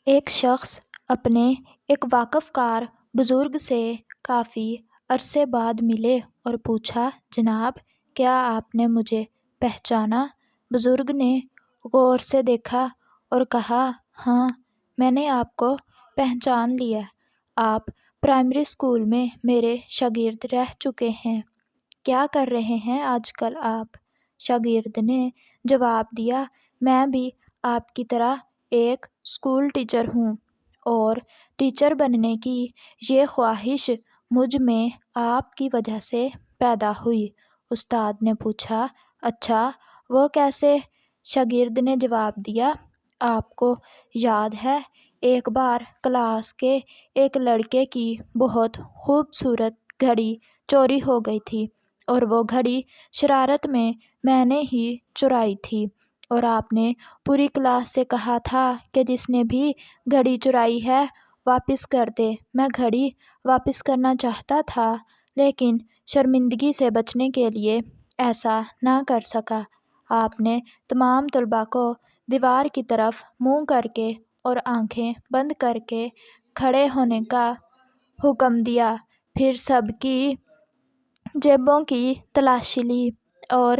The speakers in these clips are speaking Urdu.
ایک شخص اپنے ایک واقف کار بزرگ سے کافی عرصے بعد ملے اور پوچھا، جناب، کیا آپ نے مجھے پہچانا؟ بزرگ نے غور سے دیکھا اور کہا، ہاں، میں نے آپ کو پہچان لیا۔ آپ پرائمری اسکول میں میرے شاگرد رہ چکے ہیں۔ کیا کر رہے ہیں آج کل آپ؟ شاگرد نے جواب دیا، میں بھی آپ کی طرح ایک اسکول ٹیچر ہوں، اور ٹیچر بننے کی یہ خواہش مجھ میں آپ کی وجہ سے پیدا ہوئی۔ استاد نے پوچھا، اچھا، وہ کیسے؟ شاگرد نے جواب دیا، آپ کو یاد ہے ایک بار کلاس کے ایک لڑکے کی بہت خوبصورت گھڑی چوری ہو گئی تھی، اور وہ گھڑی شرارت میں نے ہی چرائی تھی، اور آپ نے پوری کلاس سے کہا تھا کہ جس نے بھی گھڑی چرائی ہے واپس کر دے۔ میں گھڑی واپس کرنا چاہتا تھا، لیکن شرمندگی سے بچنے کے لیے ایسا نہ کر سکا۔ آپ نے تمام طلباء کو دیوار کی طرف منہ کر کے اور آنکھیں بند کر کے کھڑے ہونے کا حکم دیا، پھر سب کی جیبوں کی تلاشی لی، اور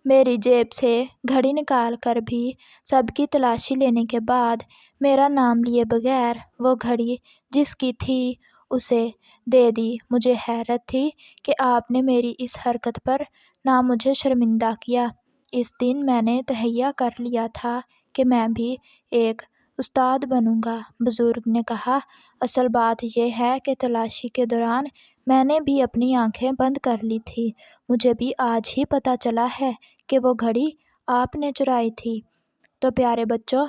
میری جیب سے گھڑی نکال کر بھی سب کی تلاشی لینے کے بعد میرا نام لیے بغیر وہ گھڑی جس کی تھی اسے دے دی۔ مجھے حیرت تھی کہ آپ نے میری اس حرکت پر نہ مجھے شرمندہ کیا۔ اس دن میں نے تہیہ کر لیا تھا کہ میں بھی ایک استاد بنوں گا۔ بزرگ نے کہا، اصل بات یہ ہے کہ تلاشی کے دوران میں نے بھی اپنی آنکھیں بند کر لی تھی۔ مجھے بھی آج ہی پتہ چلا ہے کہ وہ گھڑی آپ نے چرائی تھی۔ تو پیارے بچوں،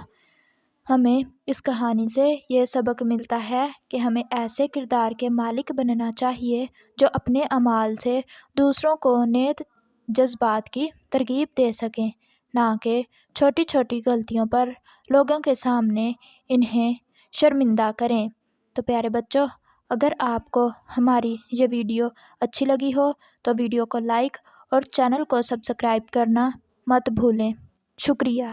ہمیں اس کہانی سے یہ سبق ملتا ہے کہ ہمیں ایسے کردار کے مالک بننا چاہیے جو اپنے اعمال سے دوسروں کو نیک جذبات کی ترغیب دے سکیں، نہ کہ چھوٹی چھوٹی غلطیوں پر لوگوں کے سامنے انہیں شرمندہ کریں۔ تو پیارے بچوں، اگر آپ کو ہماری یہ ویڈیو اچھی لگی ہو تو ویڈیو کو لائک اور چینل کو سبسکرائب کرنا مت بھولیں۔ شکریہ۔